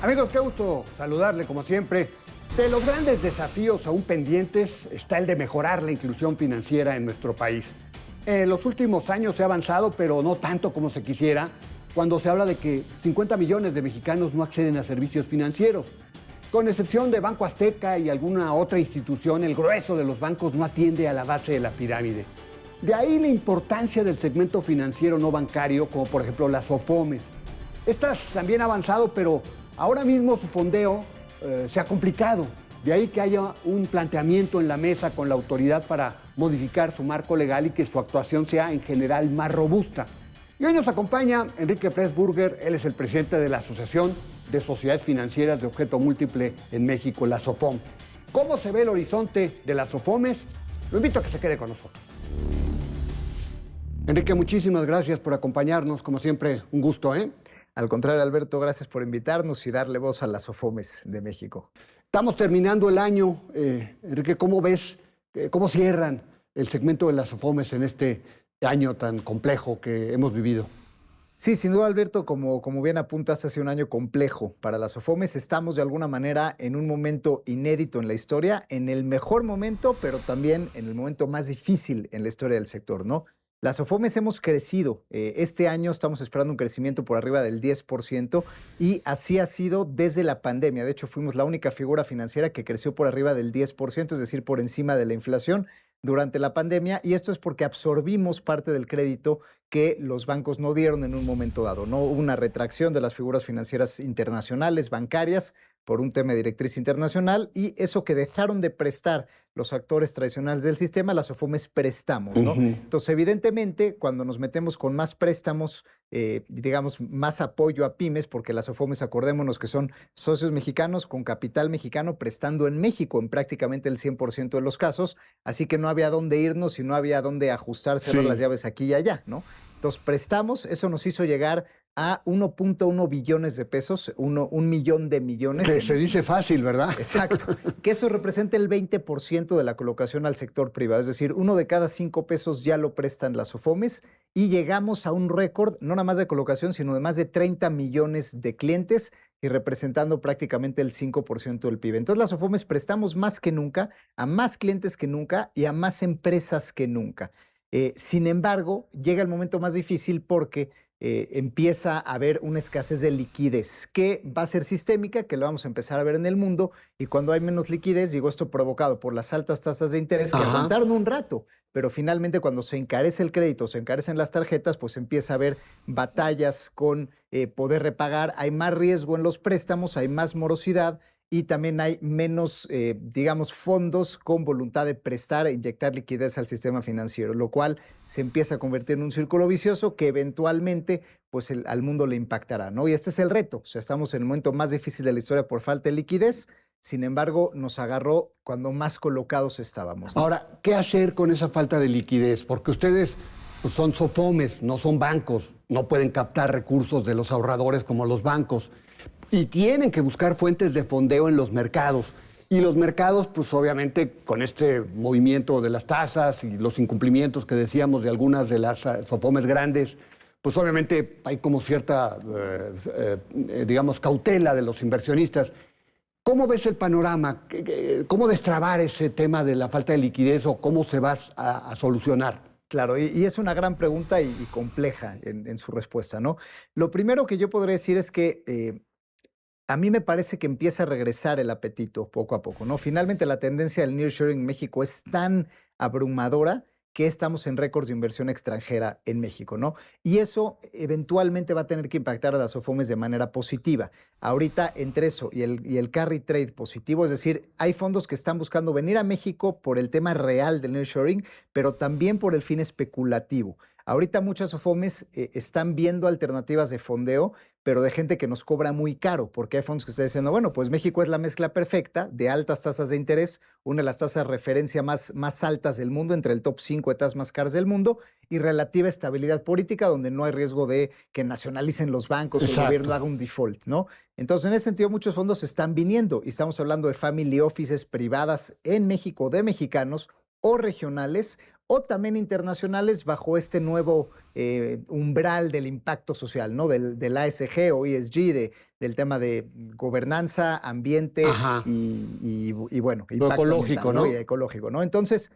Amigos, qué gusto saludarle como siempre. De los grandes desafíos aún pendientes está el de mejorar la inclusión financiera en nuestro país. En los últimos años se ha avanzado, pero no tanto como se quisiera, cuando se habla de que 50 millones de mexicanos no acceden a servicios financieros. Con excepción de Banco Azteca y alguna otra institución, el grueso de los bancos no atiende a la base de la pirámide. De ahí la importancia del segmento financiero no bancario, como por ejemplo las SOFOMES. Estas también han avanzado, pero ahora mismo su fondeo se ha complicado. De ahí que haya un planteamiento en la mesa con la autoridad para modificar su marco legal y que su actuación sea en general más robusta. Y hoy nos acompaña Enrique Pressburger, él es el presidente de la Asociación de Sociedades Financieras de Objeto Múltiple en México, la SOFOM. ¿Cómo se ve el horizonte de las SOFOMES? Lo invito a que se quede con nosotros. Enrique, muchísimas gracias por acompañarnos, como siempre, un gusto, ¿eh? Al contrario, Alberto, gracias por invitarnos y darle voz a las SOFOMES de México. Estamos terminando el año. Enrique, ¿cómo ves, cómo cierran el segmento de las SOFOMES en este año tan complejo que hemos vivido? Sí, sin duda, Alberto, como bien apuntas, ha sido un año complejo para las SOFOMES. Estamos de alguna manera en un momento inédito en la historia, en el mejor momento, pero también en el momento más difícil en la historia del sector, ¿no? Las SOFOMES hemos crecido. Este año estamos esperando un crecimiento por arriba del 10% y así ha sido desde la pandemia. De hecho, fuimos la única figura financiera que creció por arriba del 10%, es decir, por encima de la inflación durante la pandemia. Y esto es porque absorbimos parte del crédito que los bancos no dieron en un momento dado. No hubo una retracción de las figuras financieras internacionales, bancarias, por un tema de directriz internacional, y eso que dejaron de prestar los actores tradicionales del sistema, las SOFOMES prestamos, ¿no? Entonces, evidentemente, cuando nos metemos con más préstamos, digamos, más apoyo a pymes, porque las SOFOMES, acordémonos que son socios mexicanos con capital mexicano prestando en México en prácticamente el 100% de los casos, así que no había dónde irnos y no había dónde ajustar, cerrar las llaves aquí y allá, ¿no? Entonces, prestamos, eso nos hizo llegar a 1.1 billones de pesos, un millón de millones. Se dice fácil, ¿verdad? Exacto. Que eso representa el 20% de la colocación al sector privado. Es decir, 1 de cada 5 pesos ya lo prestan las SOFOMES y llegamos a un récord, no nada más de colocación, sino de más de 30 millones de clientes y representando prácticamente el 5% del PIB. Entonces, las SOFOMES prestamos más que nunca, a más clientes que nunca y a más empresas que nunca. Sin embargo, llega el momento más difícil porque empieza a haber una escasez de liquidez que va a ser sistémica, que lo vamos a empezar a ver en el mundo, y cuando hay menos liquidez, digo, esto provocado por las altas tasas de interés que aguantaron un rato, pero finalmente cuando se encarece el crédito, se encarecen las tarjetas, pues empieza a haber batallas con poder repagar, hay más riesgo en los préstamos, hay más morosidad, y también hay menos, digamos, fondos con voluntad de prestar e inyectar liquidez al sistema financiero, lo cual se empieza a convertir en un círculo vicioso que eventualmente pues, al mundo le impactará, ¿no? Y este es el reto. O sea, estamos en el momento más difícil de la historia por falta de liquidez. Sin embargo, nos agarró cuando más colocados estábamos, ¿no? Ahora, ¿qué hacer con esa falta de liquidez? Porque ustedes pues, son SOFOMES, no son bancos, no pueden captar recursos de los ahorradores como los bancos. Y tienen que buscar fuentes de fondeo en los mercados. Y los mercados, pues obviamente, con este movimiento de las tasas y los incumplimientos que decíamos de algunas de las SOFOMES grandes, pues obviamente hay como cierta, digamos, cautela de los inversionistas. ¿Cómo ves el panorama? ¿Cómo destrabar ese tema de la falta de liquidez o cómo se va a solucionar? Claro, y es una gran pregunta y compleja en su respuesta, ¿no? Lo primero que yo podría decir es que a mí me parece que empieza a regresar el apetito poco a poco, ¿no? Finalmente la tendencia del nearshoring en México es tan abrumadora que estamos en récords de inversión extranjera en México, ¿no? Y eso eventualmente va a tener que impactar a las SOFOMES de manera positiva. Ahorita, entre eso y el carry trade positivo, es decir, hay fondos que están buscando venir a México por el tema real del nearshoring, pero también por el fin especulativo. Ahorita muchas SOFOMES están viendo alternativas de fondeo, pero de gente que nos cobra muy caro, porque hay fondos que están diciendo, bueno, pues México es la mezcla perfecta de altas tasas de interés, una de las tasas de referencia más altas del mundo, entre el top 5 de tasas más caras del mundo, y relativa estabilidad política, donde no hay riesgo de que nacionalicen los bancos o el gobierno haga un default, ¿no? Entonces, en ese sentido, muchos fondos están viniendo, y estamos hablando de family offices privadas en México, de mexicanos, o regionales, o también internacionales bajo este nuevo umbral del impacto social, ¿no? Del ASG o ESG, del tema de gobernanza, ambiente Ajá. y bueno, Lo impacto ecológico, ambiental, ¿no? Y ¿no? ecológico, ¿no? Entonces,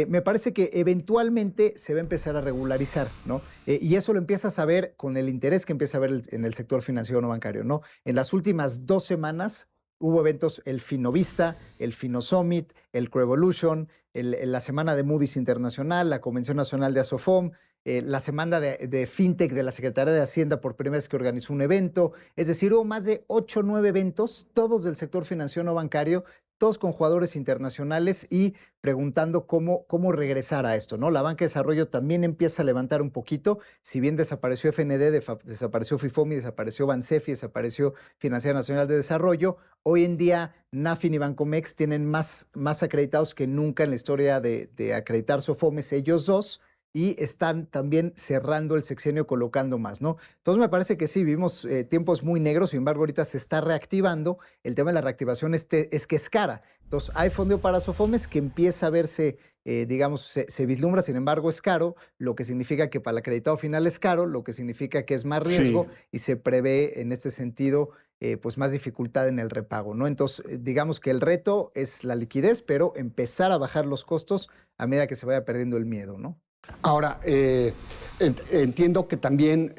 me parece que eventualmente se va a empezar a regularizar, ¿no? Y eso lo empiezas a ver con el interés que empieza a haber en el sector financiero no bancario, ¿no? En las últimas 2 semanas hubo eventos, el Finovista, el FinoSummit, el Crevolution, la semana de Moody's Internacional, la Convención Nacional de Asofom, la semana de FinTech de la Secretaría de Hacienda por primera vez que organizó un evento. Es decir, hubo más de 8 o 9 eventos, todos del sector financiero no bancario, todos con jugadores internacionales y preguntando cómo regresar a esto, ¿no? La banca de desarrollo también empieza a levantar un poquito, si bien desapareció FND, desapareció FIFOMI, desapareció Bansefi, desapareció Financiera Nacional de Desarrollo, hoy en día Nafin y Bancomext tienen más acreditados que nunca en la historia de acreditar SOFOMES, ellos dos, y están también cerrando el sexenio colocando más, ¿no? Entonces me parece que sí, vivimos tiempos muy negros, sin embargo ahorita se está reactivando. El tema de la reactivación es que es cara. Entonces hay fondeo para SOFOMES que empieza a verse, digamos, se vislumbra, sin embargo es caro, lo que significa que para el acreditado final es caro, lo que significa que es más Sí. riesgo y se prevé en este sentido pues más dificultad en el repago, ¿no? Entonces, digamos que el reto es la liquidez, pero empezar a bajar los costos a medida que se vaya perdiendo el miedo, ¿no? Ahora, entiendo que también,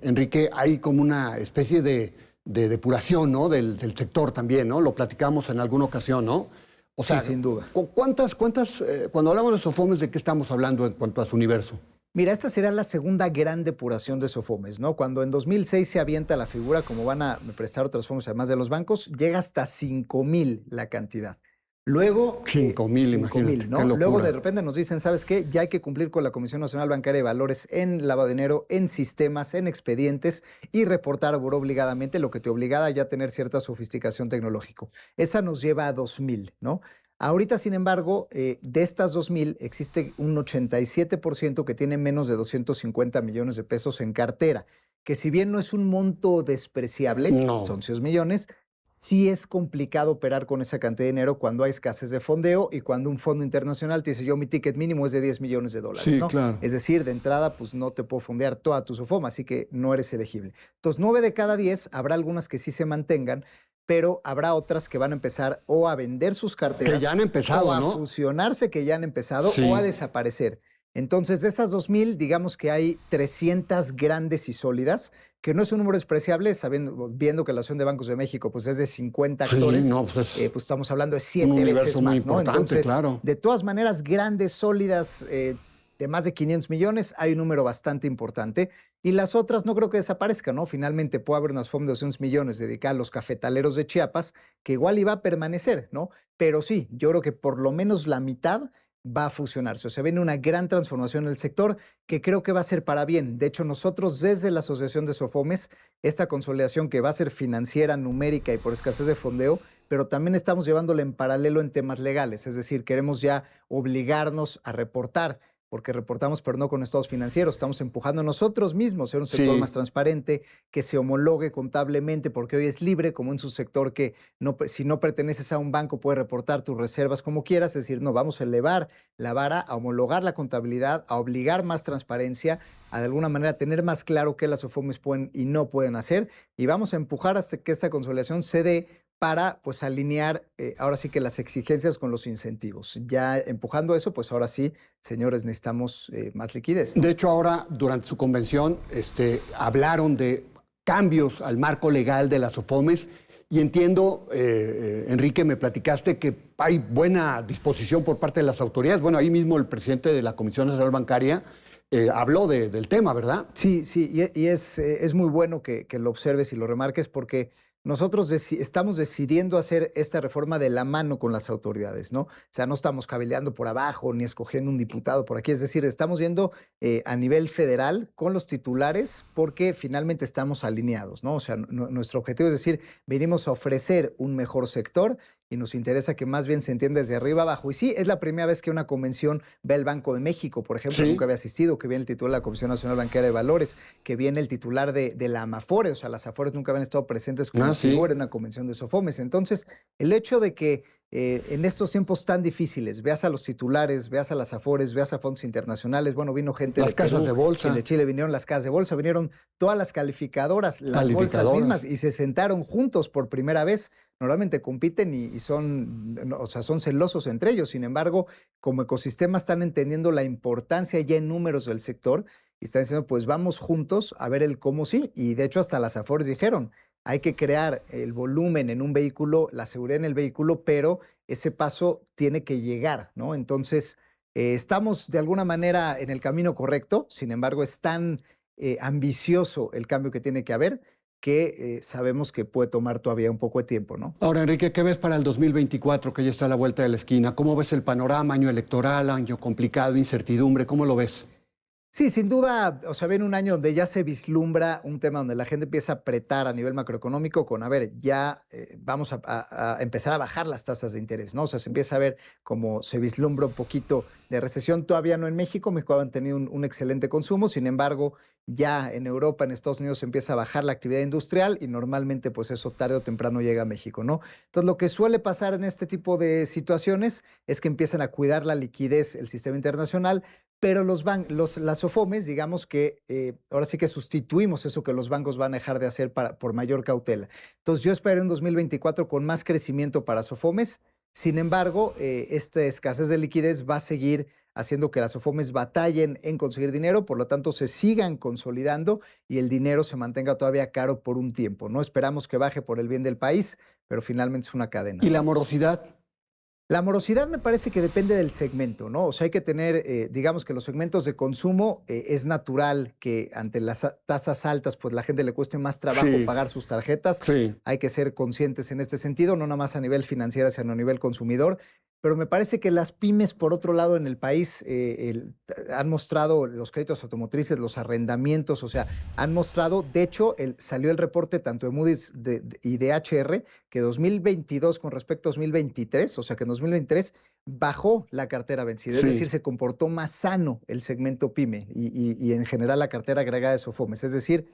Enrique, hay como una especie de depuración, ¿no? Del sector también, ¿no? Lo platicamos en alguna ocasión, ¿no? O Sí, sea, sin duda. cuando hablamos de SOFOMES, ¿de qué estamos hablando en cuanto a su universo? Mira, esta será la segunda gran depuración de SOFOMES, ¿no? Cuando en 2006 se avienta la figura, como van a prestar otras formas además de los bancos, llega hasta 5,000 la cantidad. Luego, 5,000, 5,000, imagínate, qué ¿no? Luego de locura. repente nos dicen, ¿sabes qué? Ya hay que cumplir con la Comisión Nacional Bancaria de Valores en lavado de dinero, en sistemas, en expedientes y reportar a buró obligadamente, lo que te obligaba ya a tener cierta sofisticación tecnológica. Esa nos lleva a 2,000, ¿no? Ahorita, sin embargo, de estas 2,000, existe un 87% que tiene menos de 250 millones de pesos en cartera, que si bien no es un monto despreciable, No. son 6 millones, sí es complicado operar con esa cantidad de dinero cuando hay escasez de fondeo y cuando un fondo internacional te dice, yo mi ticket mínimo es de 10 millones de dólares, Sí, ¿no? claro. Es decir, de entrada, pues no te puedo fondear toda tu SOFOMA, así que no eres elegible. Entonces, 9 de cada 10, habrá algunas que sí se mantengan, pero habrá otras que van a empezar o a vender sus Que ya carteras han o empezado, a ¿no? fusionarse que ya han empezado o a Sí. desaparecer. Entonces, de esas 2,000, digamos que hay 300 grandes y sólidas, que no es un número despreciable, viendo que la Asociación de Bancos de México pues, es de 50 Sí, actores, no, pues es pues estamos hablando de un 7 universo veces muy más, ¿no? importante, Entonces, claro. de todas maneras, grandes, sólidas, de más de 500 millones, hay un número bastante importante. Y las otras no creo que desaparezcan, ¿no? Finalmente puede haber unas FOM de 200 millones dedicadas a los cafetaleros de Chiapas, que igual iba a permanecer, ¿no? Pero sí, yo creo que por lo menos la mitad va a fusionarse. O sea, viene una gran transformación en el sector que creo que va a ser para bien. De hecho, nosotros desde la Asociación de SOFOMES, esta consolidación que va a ser financiera, numérica y por escasez de fondeo, pero también estamos llevándola en paralelo en temas legales. Es decir, queremos ya obligarnos a reportar, porque reportamos, pero no con estados financieros. Estamos empujando nosotros mismos a ser un sector más Sí. transparente, que se homologue contablemente, porque hoy es libre, como en su sector que no, si no perteneces a un banco puedes reportar tus reservas como quieras. Es decir, no, vamos a elevar la vara, a homologar la contabilidad, a obligar más transparencia, a de alguna manera tener más claro qué las SOFOMES pueden y no pueden hacer, y vamos a empujar hasta que esta consolidación se dé para pues alinear ahora sí que las exigencias con los incentivos. Ya empujando eso, pues ahora sí, señores, necesitamos más liquidez, De ¿no? hecho, ahora, durante su convención, hablaron de cambios al marco legal de las SOFOMES y entiendo, Enrique, me platicaste que hay buena disposición por parte de las autoridades. Bueno, ahí mismo el presidente de la Comisión Nacional Bancaria habló del tema, ¿verdad? Sí, sí, y es muy bueno que lo observes y lo remarques porque nosotros estamos decidiendo hacer esta reforma de la mano con las autoridades, ¿no? O sea, no estamos cabildeando por abajo ni escogiendo un diputado por aquí, es decir, estamos yendo a nivel federal con los titulares porque finalmente estamos alineados, ¿no? O sea, nuestro objetivo es decir, venimos a ofrecer un mejor sector y nos interesa que más bien se entienda desde arriba abajo. Y sí, es la primera vez que una convención ve al Banco de México, por ejemplo, Sí. nunca había asistido, que viene el titular de la Comisión Nacional Bancaria de Valores, que viene el titular de la AMAFORE, o sea, las AFORES nunca habían estado presentes como Ah, sí. figura en una convención de SOFOMES. Entonces, el hecho de que en estos tiempos tan difíciles, veas a los titulares, veas a las Afores, veas a fondos internacionales, bueno, vino gente las de casas Perú, de bolsa, de Chile, vinieron las casas de bolsa, vinieron todas las calificadoras, las bolsas mismas, y se sentaron juntos por primera vez. Normalmente compiten y son, o sea, son celosos entre ellos. Sin embargo, como ecosistema están entendiendo la importancia ya en números del sector y están diciendo, pues vamos juntos a ver el cómo sí. Y de hecho hasta las Afores dijeron, hay que crear el volumen en un vehículo, la seguridad en el vehículo, pero ese paso tiene que llegar, ¿no? Entonces, estamos de alguna manera en el camino correcto. Sin embargo, es tan ambicioso el cambio que tiene que haber que sabemos que puede tomar todavía un poco de tiempo, ¿no? Ahora, Enrique, ¿qué ves para el 2024, que ya está a la vuelta de la esquina? ¿Cómo ves el panorama? Año electoral, año complicado, incertidumbre, ¿cómo lo ves? Sí, sin duda, o sea, viene un año donde ya se vislumbra un tema donde la gente empieza a apretar a nivel macroeconómico con, a ver, ya vamos a empezar a bajar las tasas de interés, ¿no? O sea, se empieza a ver como se vislumbra un poquito de recesión, todavía no en México. México ha tenido un excelente consumo, sin embargo, ya en Europa, en Estados Unidos se empieza a bajar la actividad industrial y normalmente pues eso tarde o temprano llega a México, ¿no? Entonces, lo que suele pasar en este tipo de situaciones es que empiezan a cuidar la liquidez el sistema internacional, pero las SOFOMES, digamos que ahora sí que sustituimos eso que los bancos van a dejar de hacer por mayor cautela. Entonces, yo espero un 2024 con más crecimiento para SOFOMES. Sin embargo, esta escasez de liquidez va a seguir haciendo que las SOFOMES batallen en conseguir dinero, por lo tanto, se sigan consolidando y el dinero se mantenga todavía caro por un tiempo. No esperamos que baje por el bien del país, pero finalmente es una cadena. ¿Y la morosidad? La morosidad me parece que depende del segmento, ¿no? O sea, hay que tener, digamos que los segmentos de consumo es natural que ante las tasas altas, pues la gente le cueste más trabajo pagar sus tarjetas. Sí. Hay que ser conscientes en este sentido, no nada más a nivel financiero, sino a nivel consumidor. Pero me parece que las pymes, por otro lado, en el país han mostrado los créditos automotrices, los arrendamientos, o sea, han mostrado, de hecho, salió el reporte tanto de Moody's y de HR, que 2022 con respecto a 2023, o sea, que en 2023 bajó la cartera vencida, es decir, se comportó más sano el segmento pyme y en general la cartera agregada de SOFOMES, es decir,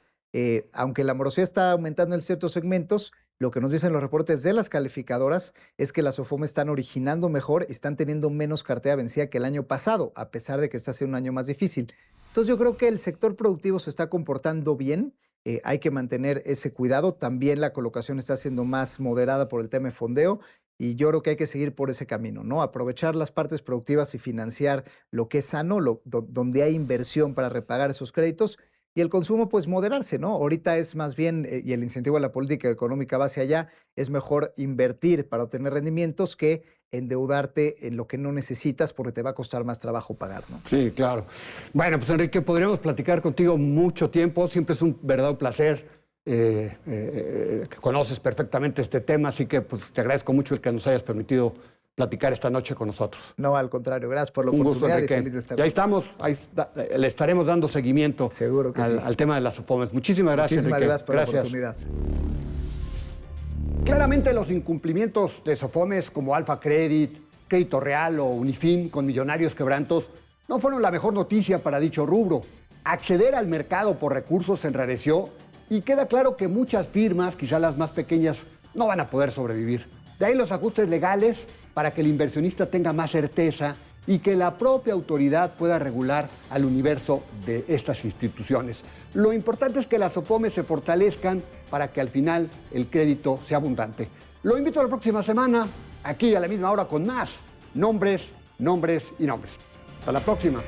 aunque la morosidad está aumentando en ciertos segmentos, lo que nos dicen los reportes de las calificadoras es que las SOFOMES están originando mejor y están teniendo menos cartera vencida que el año pasado, a pesar de que está siendo un año más difícil. Entonces yo creo que el sector productivo se está comportando bien, hay que mantener ese cuidado. También la colocación está siendo más moderada por el tema de fondeo y yo creo que hay que seguir por ese camino, ¿no? Aprovechar las partes productivas y financiar lo que es sano, donde hay inversión para repagar esos créditos. Y el consumo, pues moderarse, ¿no? Ahorita es más bien, y el incentivo de la política económica va hacia allá, es mejor invertir para obtener rendimientos que endeudarte en lo que no necesitas porque te va a costar más trabajo pagar, ¿no? Sí, claro. Bueno, pues Enrique, podríamos platicar contigo mucho tiempo, siempre es un verdadero placer. Conoces perfectamente este tema, así que pues, te agradezco mucho el que nos hayas permitido platicar esta noche con nosotros. No, al contrario, gracias por la Un oportunidad gusto, y feliz de estar. Ya estamos, le estaremos dando seguimiento Seguro que sí. al tema de las SOFOMES. Muchísimas gracias, Muchísimas Enrique. gracias por la oportunidad. Claramente los incumplimientos de SOFOMES como Alfa Credit, Crédito Real o Unifin con millonarios quebrantos no fueron la mejor noticia para dicho rubro. Acceder al mercado por recursos se enrareció y queda claro que muchas firmas, quizás las más pequeñas, no van a poder sobrevivir. De ahí los ajustes legales para que el inversionista tenga más certeza y que la propia autoridad pueda regular al universo de estas instituciones. Lo importante es que las SOFOMES se fortalezcan para que al final el crédito sea abundante. Lo invito a la próxima semana, aquí a la misma hora con más nombres, nombres y nombres. Hasta la próxima.